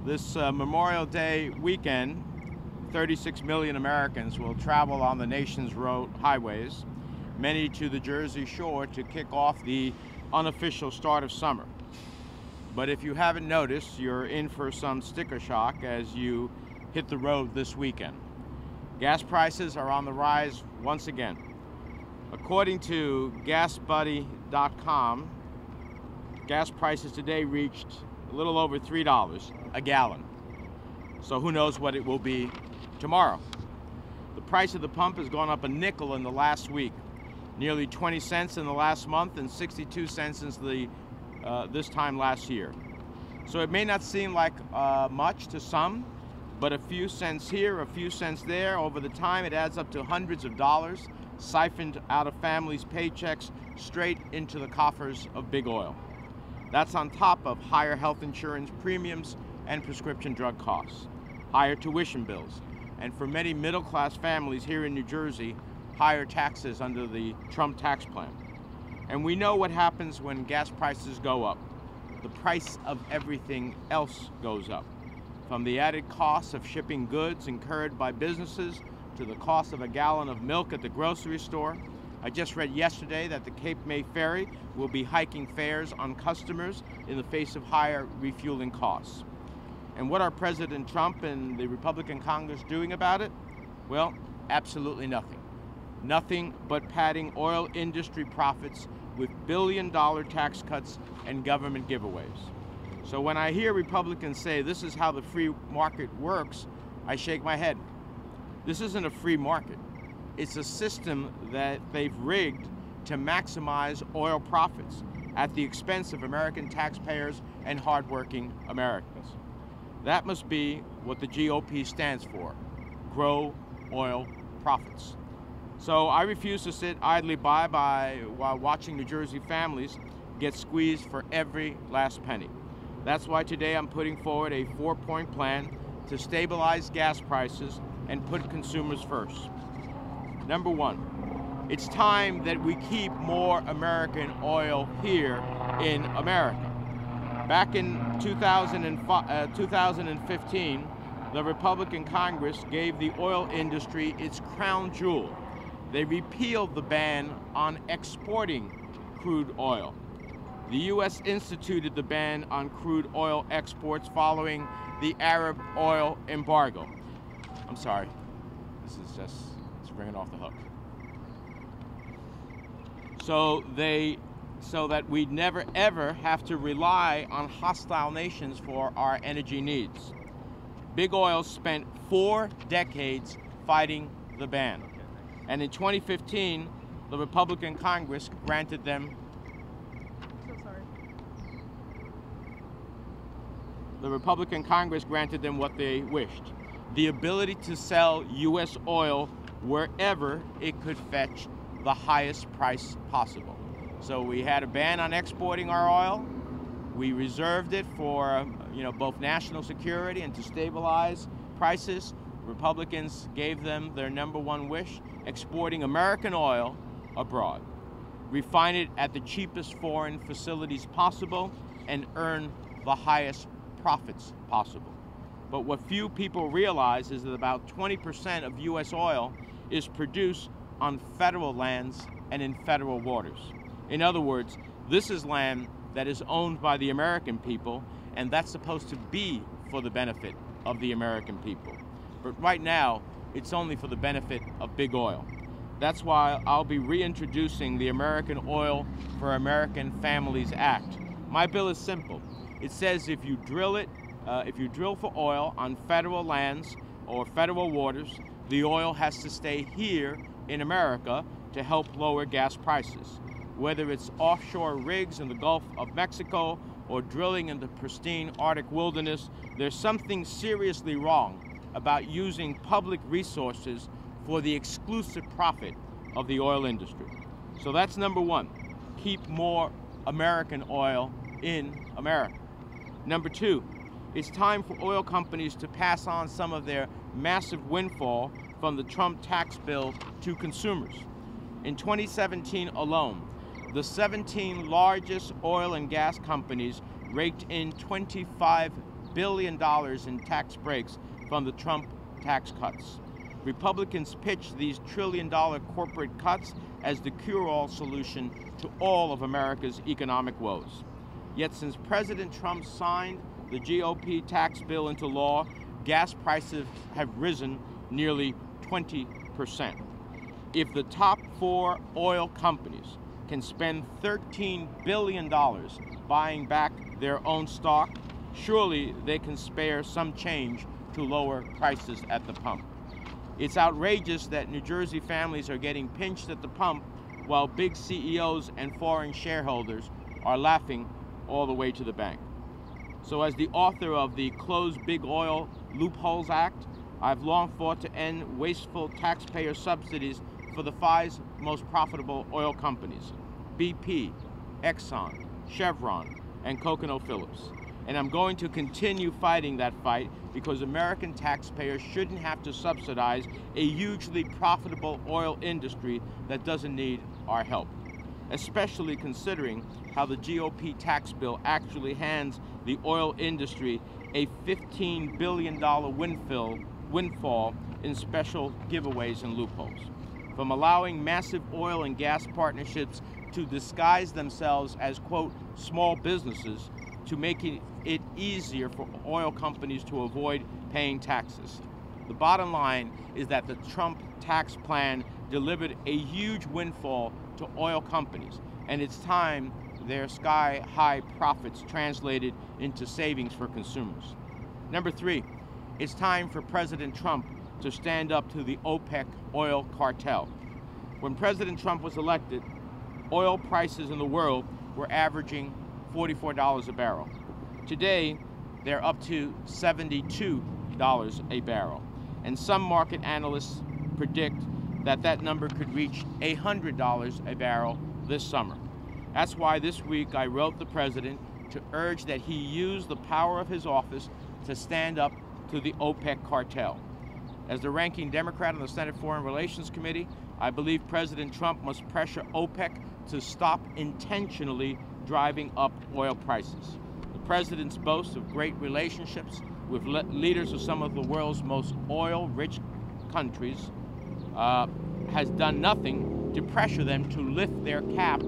This Memorial Day weekend, 36 million Americans will travel on the nation's road highways, many to the Jersey Shore to kick off the unofficial start of summer. But if you haven't noticed, you're in for some sticker shock as you hit the road this weekend. Gas prices are on the rise once again. According to GasBuddy.com, gas prices today reached a little over $3 a gallon. So who knows what it will be tomorrow. The price of the pump has gone up a nickel in the last week, nearly 20 cents in the last month and 62 cents since this time last year. So it may not seem like much to some, but a few cents here, a few cents there, over the time it adds up to hundreds of dollars siphoned out of families' paychecks straight into the coffers of big oil. That's on top of higher health insurance premiums and prescription drug costs, higher tuition bills, and for many middle-class families here in New Jersey, higher taxes under the Trump tax plan. And we know what happens when gas prices go up. The price of everything else goes up, from the added costs of shipping goods incurred by businesses to the cost of a gallon of milk at the grocery store. I just read yesterday that the Cape May Ferry will be hiking fares on customers in the face of higher refueling costs. And what are President Trump and the Republican Congress doing about it? Well, absolutely nothing. Nothing but padding oil industry profits with billion-dollar tax cuts and government giveaways. So when I hear Republicans say this is how the free market works, I shake my head. This isn't a free market. It's a system that they've rigged to maximize oil profits at the expense of American taxpayers and hardworking Americans. That must be what the GOP stands for: grow oil profits. So I refuse to sit idly by while watching New Jersey families get squeezed for every last penny. That's why today I'm putting forward a 4-point plan to stabilize gas prices and put consumers first. Number one, it's time that we keep more American oil here in America. Back in 2015, the Republican Congress gave the oil industry its crown jewel. They repealed the ban on exporting crude oil. The U.S. instituted the ban on crude oil exports following the Arab oil embargo. I'm sorry, this is just, it's bringing off the hook. So that we'd never ever have to rely on hostile nations for our energy needs. Big Oil spent 4 decades fighting the ban. And in 2015, the Republican Congress granted them what they wished: the ability to sell U.S. oil wherever it could fetch the highest price possible. So we had a ban on exporting our oil. We reserved it for both national security and to stabilize prices. Republicans gave them their number one wish: exporting American oil abroad. Refine it at the cheapest foreign facilities possible and earn the highest profits possible. But what few people realize is that about 20% of U.S. oil is produced on federal lands and in federal waters. In other words, this is land that is owned by the American people, and that's supposed to be for the benefit of the American people. But right now, it's only for the benefit of big oil. That's why I'll be reintroducing the American Oil for American Families Act. My bill is simple. It says if you drill for oil on federal lands or federal waters, the oil has to stay here in America to help lower gas prices. Whether it's offshore rigs in the Gulf of Mexico or drilling in the pristine Arctic wilderness, there's something seriously wrong about using public resources for the exclusive profit of the oil industry. So that's number one: keep more American oil in America. Number two, it's time for oil companies to pass on some of their massive windfall from the Trump tax bill to consumers. In 2017 alone, the 17 largest oil and gas companies raked in $25 billion in tax breaks from the Trump tax cuts. Republicans pitch these trillion-dollar corporate cuts as the cure-all solution to all of America's economic woes. Yet since President Trump signed the GOP tax bill into law, gas prices have risen nearly 20%. If the top 4 oil companies can spend $13 billion buying back their own stock, surely they can spare some change to lower prices at the pump. It's outrageous that New Jersey families are getting pinched at the pump while big CEOs and foreign shareholders are laughing all the way to the bank. So as the author of the Close Big Oil Loopholes Act, I've long fought to end wasteful taxpayer subsidies for the 5 most profitable oil companies: BP, Exxon, Chevron, and ConocoPhillips. And I'm going to continue fighting that fight because American taxpayers shouldn't have to subsidize a hugely profitable oil industry that doesn't need our help, especially considering how the GOP tax bill actually hands the oil industry a $15 billion windfall in special giveaways and loopholes. From allowing massive oil and gas partnerships to disguise themselves as, quote, small businesses, to making it easier for oil companies to avoid paying taxes. The bottom line is that the Trump tax plan delivered a huge windfall to oil companies, and it's time their sky-high profits translated into savings for consumers. Number 3, it's time for President Trump to stand up to the OPEC oil cartel. When President Trump was elected, oil prices in the world were averaging $44 a barrel. Today, they're up to $72 a barrel. And some market analysts predict that that number could reach $100 a barrel this summer. That's why this week I wrote the president to urge that he use the power of his office to stand up to the OPEC cartel. As the ranking Democrat on the Senate Foreign Relations Committee, I believe President Trump must pressure OPEC to stop intentionally driving up oil prices. The president's boast of great relationships with leaders of some of the world's most oil-rich countries has done nothing to pressure them to lift their cap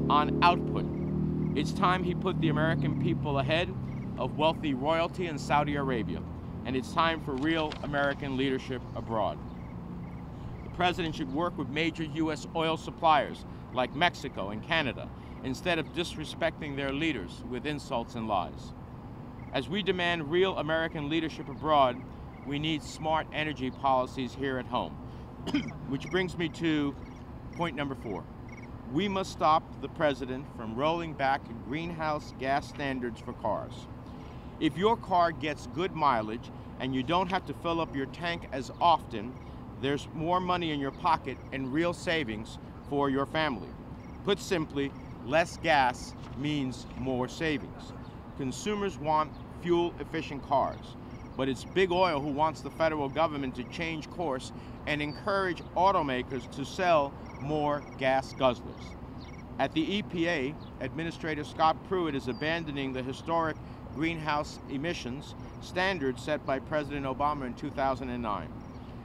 on output. It's time he put the American people ahead of wealthy royalty in Saudi Arabia, and it's time for real American leadership abroad. The president should work with major U.S. oil suppliers like Mexico and Canada, instead of disrespecting their leaders with insults and lies. As we demand real American leadership abroad, we need smart energy policies here at home. Which brings me to point number 4. We must stop the president from rolling back greenhouse gas standards for cars. If your car gets good mileage and you don't have to fill up your tank as often, there's more money in your pocket and real savings for your family. Put simply, less gas means more savings. Consumers want fuel-efficient cars, but it's big oil who wants the federal government to change course and encourage automakers to sell more gas guzzlers. At the EPA, Administrator Scott Pruitt is abandoning the historic greenhouse emissions standards set by President Obama in 2009.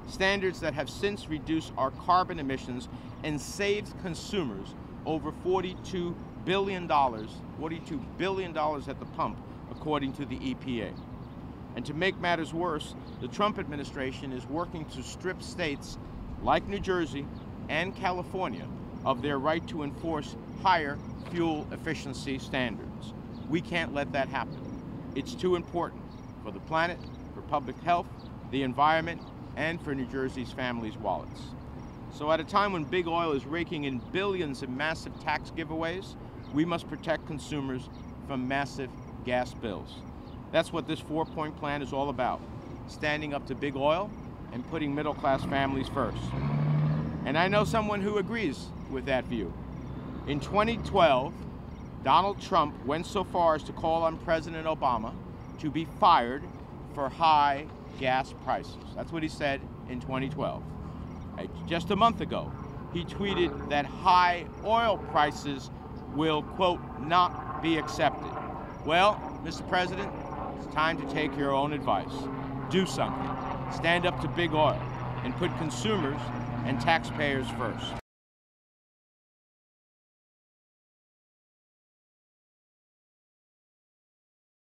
Standards that have since reduced our carbon emissions and saved consumers over $42 billion at the pump, according to the EPA. And to make matters worse, the Trump administration is working to strip states like New Jersey and California of their right to enforce higher fuel efficiency standards. We can't let that happen. It's too important for the planet, for public health, the environment, and for New Jersey's families' wallets. So at a time when big oil is raking in billions in massive tax giveaways, we must protect consumers from massive gas bills. That's what this 4-point plan is all about, standing up to big oil and putting middle-class families first. And I know someone who agrees with that view. In 2012, Donald Trump went so far as to call on President Obama to be fired for high gas prices. That's what he said in 2012. Just a month ago, he tweeted that high oil prices will, quote, not be accepted. Well, Mr. President, It's time to take your own advice. Do something. Stand up to big oil and put consumers and taxpayers first.